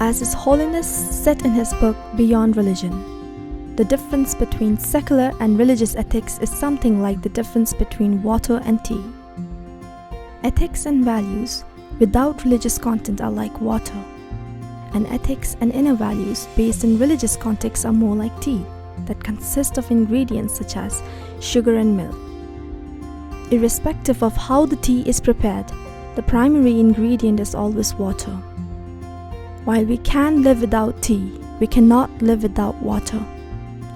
As His Holiness said in his book Beyond Religion, the difference between secular and religious ethics is something like the difference between water and tea. Ethics and values without religious content are like water, and ethics and inner values based in religious context are more like tea that consist of ingredients such as sugar and milk. Irrespective of how the tea is prepared, the primary ingredient is always water. While we can live without tea, we cannot live without water.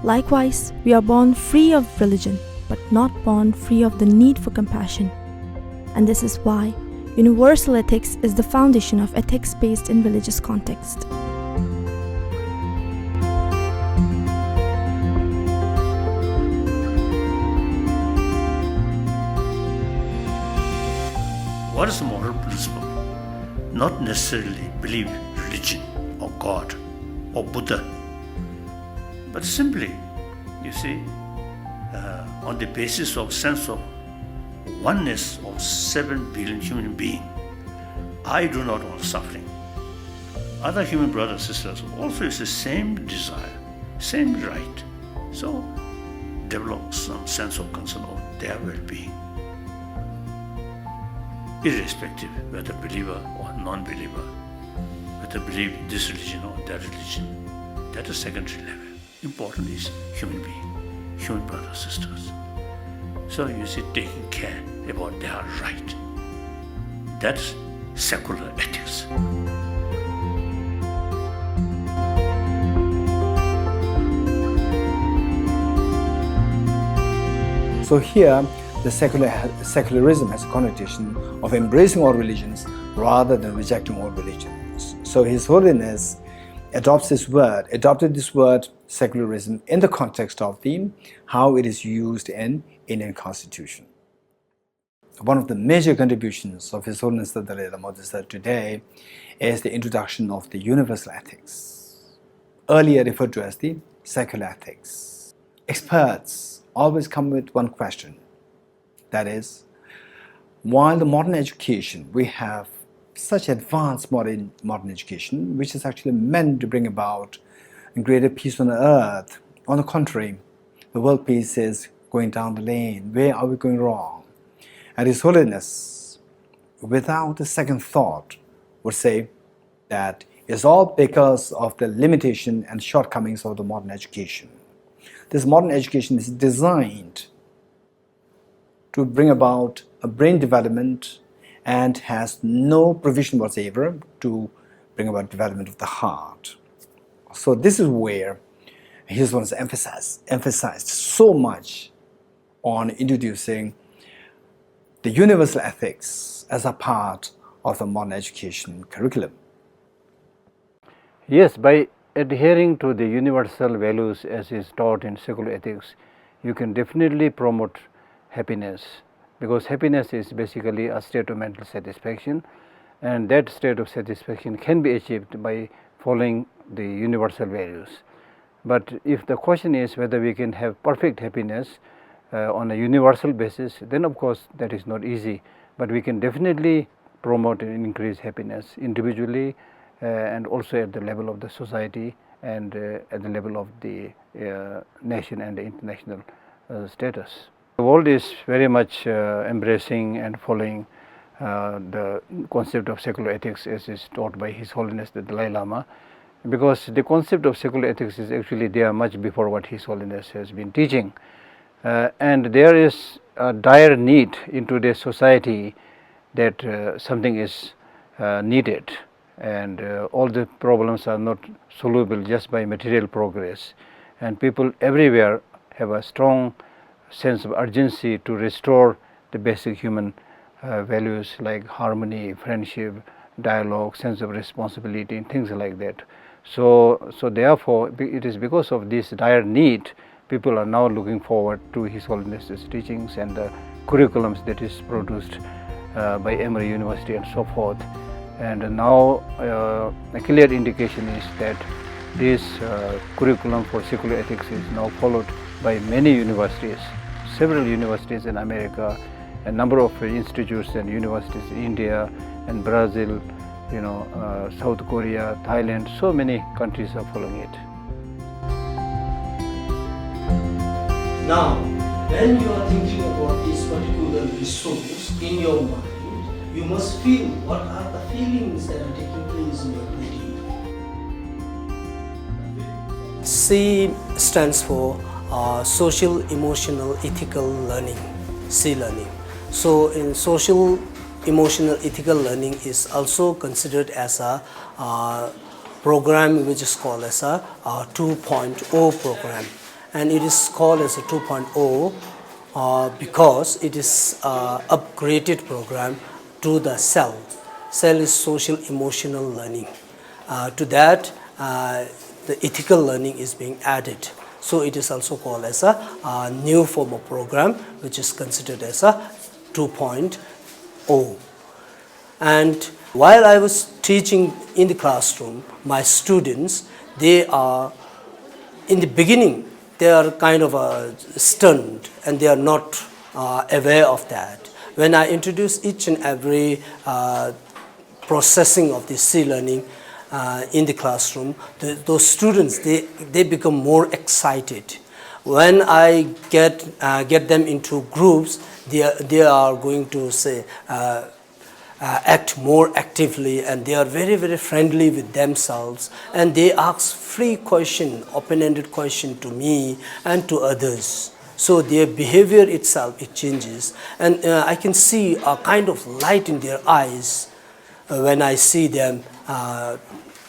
Likewise, we are born free of religion, but not born free of the need for compassion. And this is why universal ethics is the foundation of ethics based in religious context. What is the moral principle? Not necessarily believe religion or God or Buddha, but simply, you see, on the basis of sense of oneness of 7 billion human beings, I do not want suffering. Other human brothers and sisters also is the same desire, same right. So develop some sense of concern of their well-being, irrespective whether believer or non-believer, whether believe this religion or that religion. That is secondary level. Important is human being, human brothers, sisters. So you see, taking care about their right. That's secular ethics. So here, the secularism has a connotation of embracing all religions rather than rejecting all religions. So His Holiness adopted this word secularism in the context of how it is used in Indian Constitution. One of the major contributions of His Holiness the Dalai Lama today is the introduction of the universal ethics, earlier referred to as the secular ethics. Experts always come with one question, that is, while the modern education, we have such advanced modern education, which is actually meant to bring about greater peace on earth. On the contrary, the world peace is going down the lane. Where are we going wrong? And His Holiness, without a second thought, would say that it's all because of the limitation and shortcomings of the modern education. This modern education is designed to bring about a brain development and has no provision whatsoever to bring about development of the heart. So this is where His Holiness emphasized so much on introducing the universal ethics as a part of the modern education curriculum. Yes, by adhering to the universal values as is taught in secular ethics, you can definitely promote happiness, because happiness is basically a state of mental satisfaction, and that state of satisfaction can be achieved by following the universal values. But if the question is whether we can have perfect happiness on a universal basis, then of course that is not easy, but we can definitely promote and increase happiness individually and also at the level of the society and at the level of the nation and the international status. The world is very much embracing and following the concept of secular ethics as is taught by His Holiness the Dalai Lama, because the concept of secular ethics is actually there much before what His Holiness has been teaching. And there is a dire need in today's society that something is needed, and all the problems are not solvable just by material progress, and people everywhere have a strong sense of urgency to restore the basic human values like harmony, friendship, dialogue, sense of responsibility and things like that. So therefore it is because of this dire need people are now looking forward to His Holiness's teachings and the curriculums that is produced by Emory University and so forth. And now a clear indication is that this curriculum for secular ethics is now followed by many universities, several universities in America, a number of institutes and universities in India and Brazil, South Korea, Thailand, so many countries are following it. Now, when you are thinking about this particular resource in your mind, you must feel what are the feelings that are taking place in your body. C stands for Social, Emotional, Ethical Learning, C learning. So in social, emotional, ethical learning is also considered as a program which is called as a 2.0 program. And it is called as a 2.0 because it is an upgraded program to the cell. Cell is social emotional learning. To that, the ethical learning is being added. So it is also called as a new form of program which is considered as a 2.0. And while I was teaching in the classroom, my students, they are, in the beginning, they are kind of stunned and they are not aware of that. When I introduce each and every processing of the C learning in the classroom, those students, they become more excited. When I get them into groups, they are going to say, act more actively, and they are very, very friendly with themselves, and they ask free question, open-ended question to me and to others. So their behavior itself, it changes, and I can see a kind of light in their eyes when I see them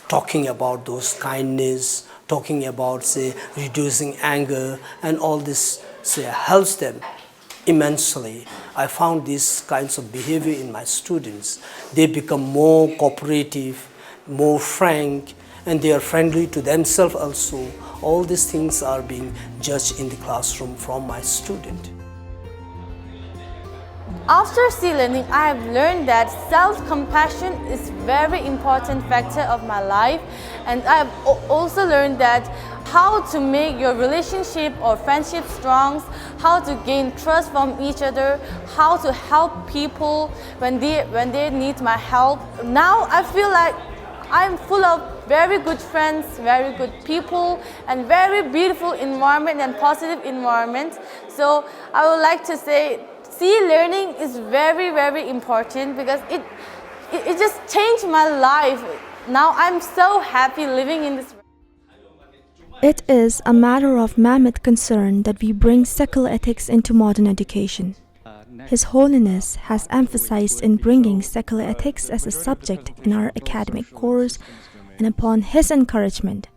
talking about those kindness, talking about, say, reducing anger, and all this, say, helps them immensely. I found these kinds of behavior in my students. They become more cooperative, more frank, and they are friendly to themselves also. All these things are being judged in the classroom from my student. After C learning, I have learned that self-compassion is a very important factor of my life, and I have also learned that how to make your relationship or friendship strong, how to gain trust from each other, how to help people when they need my help. Now I feel like I'm full of very good friends, very good people, and very beautiful environment and positive environment. So I would like to say C learning is very, very important because it just changed my life. Now I'm so happy living in this. It is a matter of mammoth concern that we bring secular ethics into modern education. His Holiness has emphasized in bringing secular ethics as a subject in our academic course, and upon his encouragement,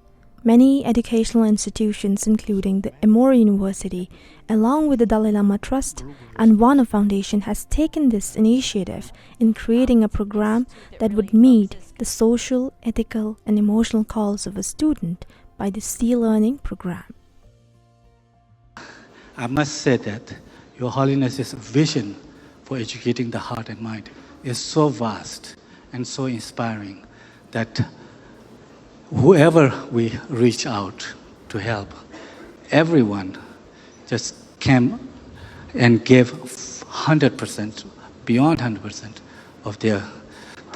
many educational institutions including the Emory University, along with the Dalai Lama Trust and Warner Foundation, has taken this initiative in creating a program that would meet the social, ethical and emotional calls of a student by the C learning program. I must say that Your Holiness's vision for educating the heart and mind is so vast and so inspiring that whoever we reach out to help, everyone just came and gave 100%, beyond 100% of the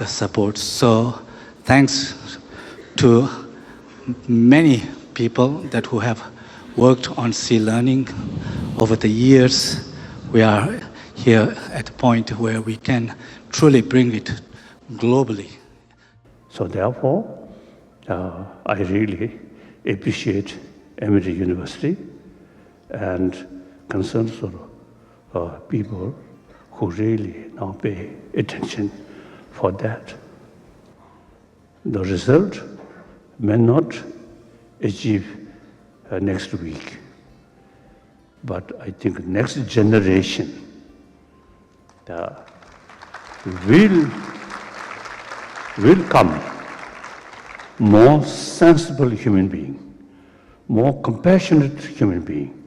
support. So thanks to many people that who have worked on C learning over the years, we are here at a point where we can truly bring it globally. So therefore, I really appreciate Emory University and concerned sort of people who really now pay attention for that. The result may not achieve next week, but I think next generation will come more sensible human being, more compassionate human being,